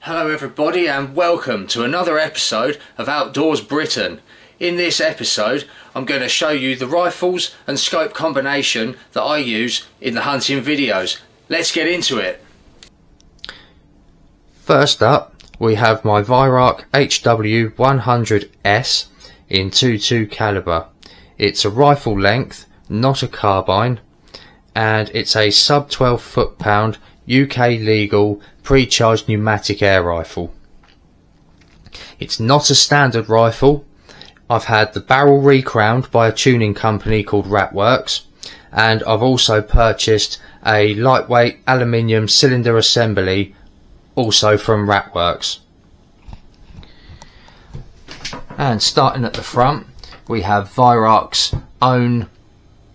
Hello everybody and welcome to another episode of Outdoors Britain. In this episode I'm going to show you the rifles and scope combination that I use in the hunting videos. Let's get into it. First up we have my Weihrauch HW100S in .22 caliber. It's a rifle length, not a carbine, and it's a sub 12 foot-pound UK legal pre-charged pneumatic air rifle. It's not a standard rifle. I've had the barrel recrowned by a tuning company called Ratworks, and I've also purchased a lightweight aluminium cylinder assembly also from Ratworks. And starting at the front we have Weihrauch's own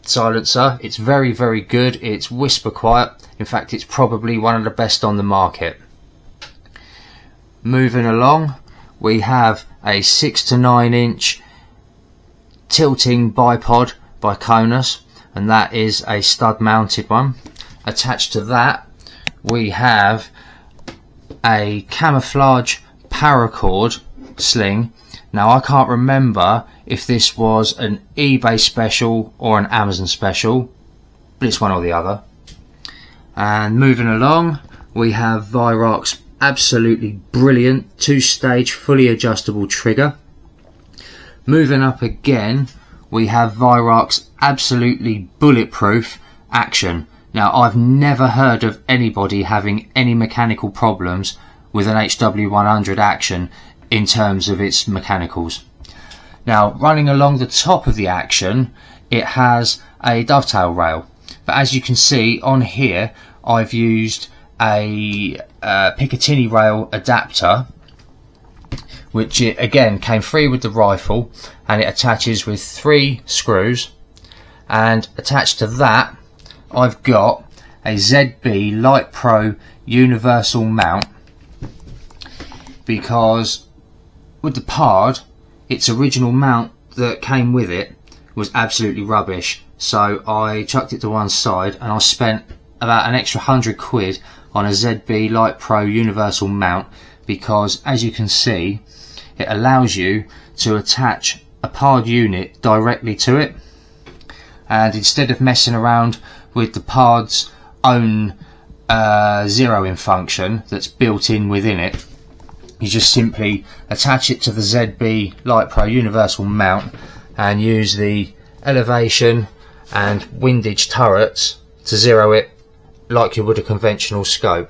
silencer. It's very good. It's whisper quiet. In fact, it's probably one of the best on the market. Moving along, we have a 6 to 9 inch tilting bipod by Conus, and that is a stud mounted one. Attached to that we have a camouflage paracord sling. Now I can't remember if this was an eBay special or an Amazon special, but it's one or the other. And moving along we have Weihrauch's absolutely brilliant 2-stage fully adjustable trigger. Moving up again we have Weihrauch's absolutely bulletproof action. Now I've never heard of anybody having any mechanical problems with an HW100 action in terms of its mechanicals. Now running along the top of the action it has a dovetail rail, but as you can see on here I've used a Picatinny rail adapter, which it again came free with the rifle, and it attaches with 3 screws, and attached to that I've got a ZB Light Pro universal mount, because with the Pard its original mount that came with it was absolutely rubbish, so I chucked it to one side and I spent about an extra £100 on a ZB Light Pro universal mount, because as you can see it allows you to attach a Pard unit directly to it, and instead of messing around with the Pard's own zeroing function that's built in within it, you just simply attach it to the ZB Light Pro universal mount and use the elevation and windage turrets to zero it like you would a conventional scope.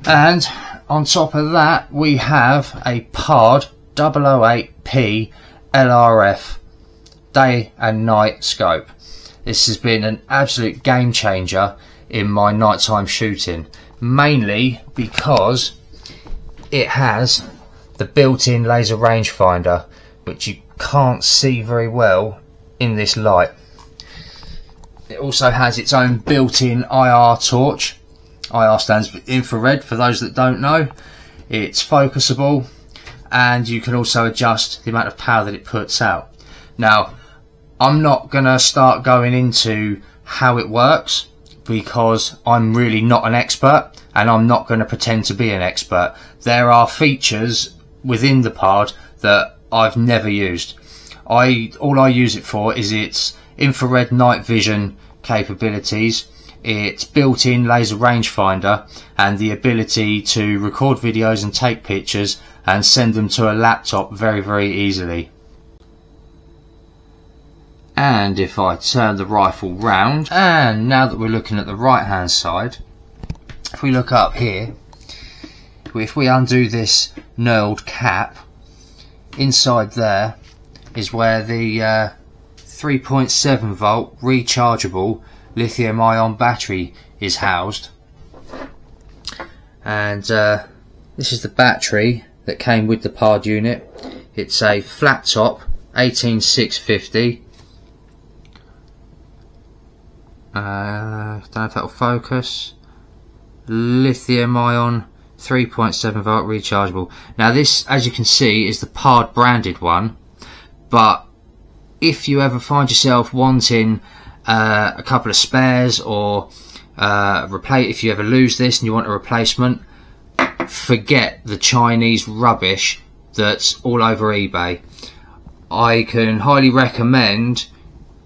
And on top of that we have a Pard 008P LRF day and night scope. This has been an absolute game changer in my nighttime shooting, mainly because it has the built-in laser rangefinder, which you can't see very well in this light. It also has its own built-in IR torch. IR stands for infrared for those that don't know. It's focusable, and you can also adjust the amount of power that it puts out. Now I'm not going to start going into how it works, because I'm really not an expert and I'm not going to pretend to be an expert. There are features within the Pard that I've never used. All I use it for is its infrared night vision capabilities, its built-in laser rangefinder, and the ability to record videos and take pictures and send them to a laptop very easily. And if I turn the rifle round, and now that we're looking at the right hand side, if we look up here, if we undo this knurled cap, inside there is where the 3.7 volt rechargeable lithium ion battery is housed, and this is the battery that came with the Pard unit. It's a flat top 18650. Don't know if that'll focus. Lithium ion 3.7 volt rechargeable. Now this, as you can see, is the Pard branded one, but if you ever find yourself wanting a couple of spares, or if you ever lose this and you want a replacement, forget the Chinese rubbish that's all over eBay. I can highly recommend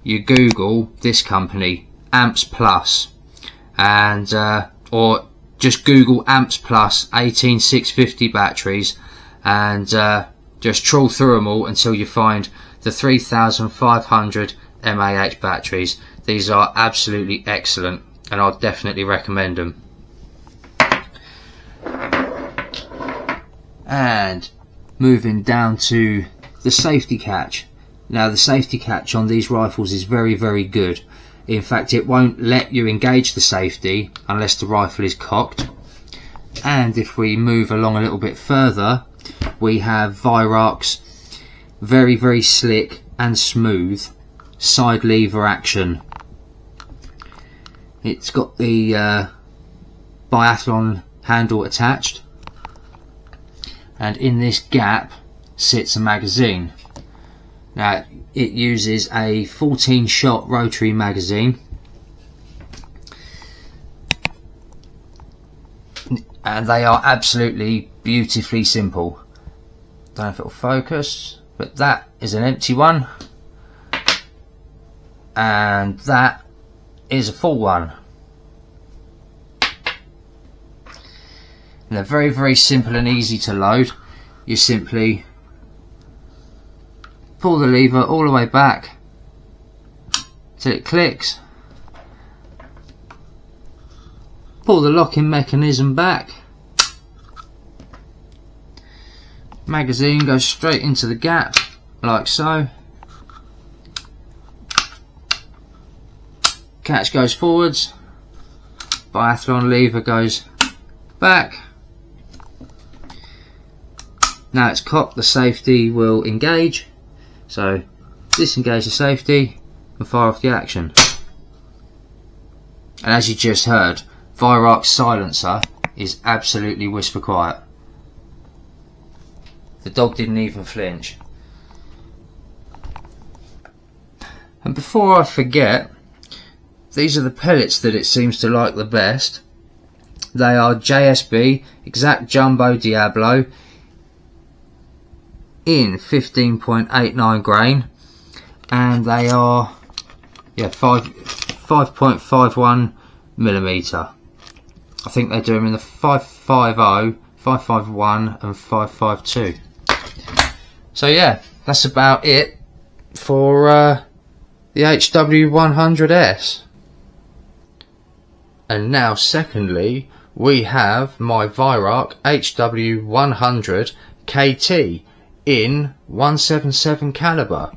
you Google this company, Amps Plus, and or just Google Amps Plus 18650 batteries, and just trawl through them all until you find the 3500 mAh batteries. These are absolutely excellent, and I'll definitely recommend them. And moving down to the safety catch. Now, the safety catch on these rifles is very, very good. In fact, it won't let you engage the safety unless the rifle is cocked. And if we move along a little bit further, we have Weihrauch's very, very slick and smooth side lever action. It's got the biathlon handle attached, and in this gap sits a magazine. Now, it uses a 14-shot rotary magazine, and they are absolutely beautifully simple. Don't know if it'll focus, but that is an empty one, and that is a full one. And they're very, very simple and easy to load. You simply pull the lever all the way back till it clicks, pull the locking mechanism back, magazine goes straight into the gap like so, catch goes forwards, biathlon lever goes back. Now it's cocked, the safety will engage, so disengage the safety and fire off the action. And as you just heard, Weihrauch's silencer is absolutely whisper quiet. The dog didn't even flinch. And before I forget, these are the pellets that it seems to like the best. They are JSB Exact Jumbo Diablo in 15.89 grain, and they are 5.51 millimeter. I think they do them in the 550, 551 and 552. So yeah, that's about it for the HW100S. And now secondly, we have my Weihrauch HW100 KT in 177 caliber.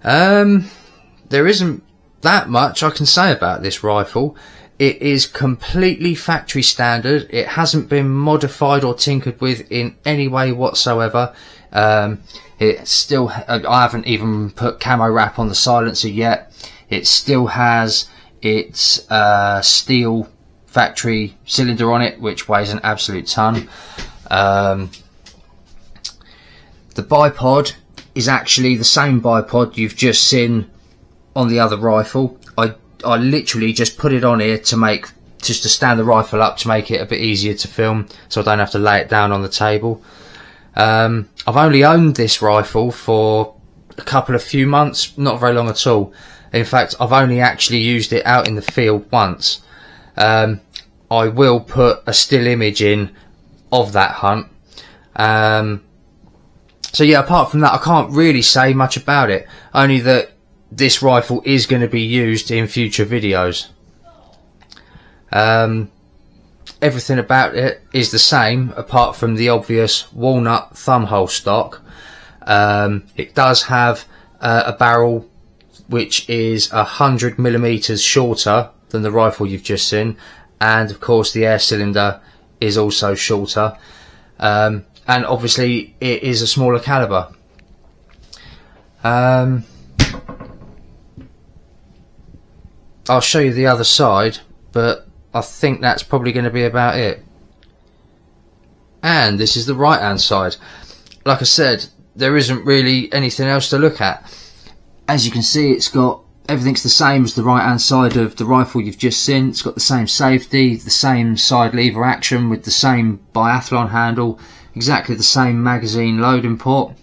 There isn't that much I can say about this rifle. It is completely factory standard. It hasn't been modified or tinkered with in any way whatsoever. It still, I haven't even put camo wrap on the silencer yet. It still has its steel factory cylinder on it, which weighs an absolute ton. The bipod is actually the same bipod you've just seen on the other rifle. I literally just put it on here to stand the rifle up to make it a bit easier to film, so I don't have to lay it down on the table. I've only owned this rifle for a few months, not very long at all. In fact, I've only actually used it out in the field once. I will put a still image in of that hunt. So yeah, apart from that, I can't really say much about it, only that this rifle is going to be used in future videos. Everything about it is the same, apart from the obvious walnut thumbhole stock. It does have a barrel which is 100 millimeters shorter than the rifle you've just seen, and of course the air cylinder is also shorter, and obviously it is a smaller caliber. I'll show you the other side, but I think that's probably going to be about it. And this is the right hand side. Like I said, there isn't really anything else to look at. As you can see, it's got everything's the same as the right hand side of the rifle you've just seen. It's got the same safety, the same side lever action with the same biathlon handle, exactly the same magazine loading port,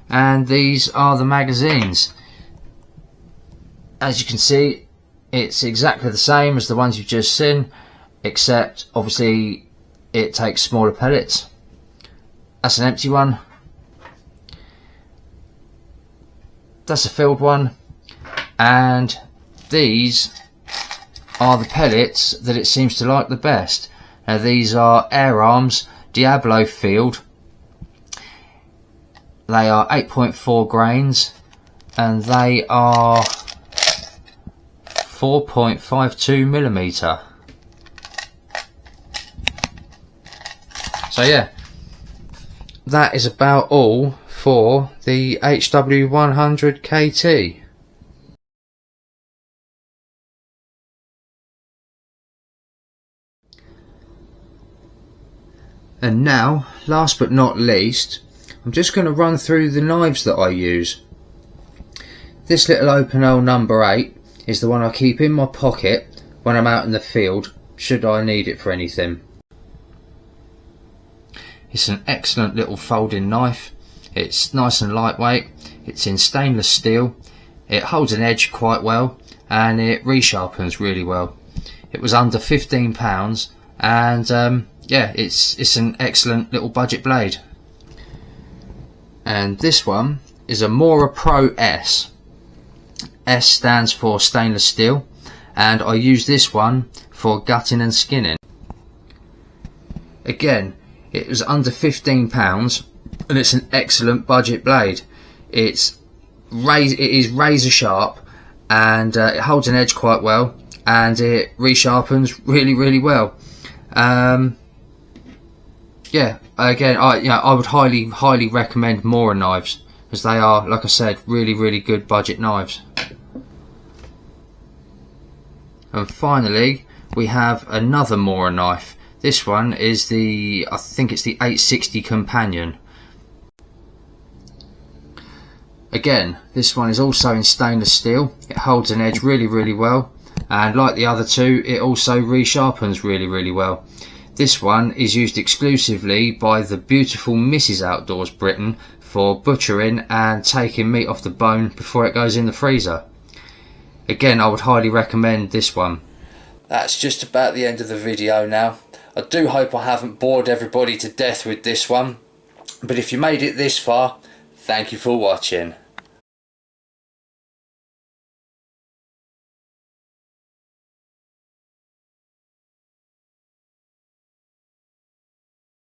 and these are the magazines. As you can see, it's exactly the same as the ones you've just seen, except obviously it takes smaller pellets. That's an empty one, that's a filled one, and these are the pellets that it seems to like the best. Now these are Air Arms Diablo Field. They are 8.4 grains and they are 4.52 millimeter. So yeah, that is about all for the HW100 KT. And now, last but not least, I'm just going to run through the knives that I use. This little Opinel number 8 is the one I keep in my pocket when I'm out in the field, should I need it for anything. It's an excellent little folding knife. It's nice and lightweight, it's in stainless steel, it holds an edge quite well, and it resharpens really well. It was under £15 and yeah, it's an excellent little budget blade. And this one is a Mora Pro S. S stands for stainless steel, and I use this one for gutting and skinning. Again, it was under £15 and it's an excellent budget blade. It is razor sharp, and it holds an edge quite well, and it resharpens really well. Yeah, again, I would highly recommend Mora knives, as they are, like I said, really good budget knives. And finally, we have another Mora knife. This one is I think it's the 860 Companion. Again, this one is also in stainless steel. It holds an edge really well, and like the other two, it also resharpens really well. This one is used exclusively by the beautiful Mrs. Outdoors Britain for butchering and taking meat off the bone before it goes in the freezer. Again, I would highly recommend this one. That's just about the end of the video now. I do hope I haven't bored everybody to death with this one, but if you made it this far, thank you for watching.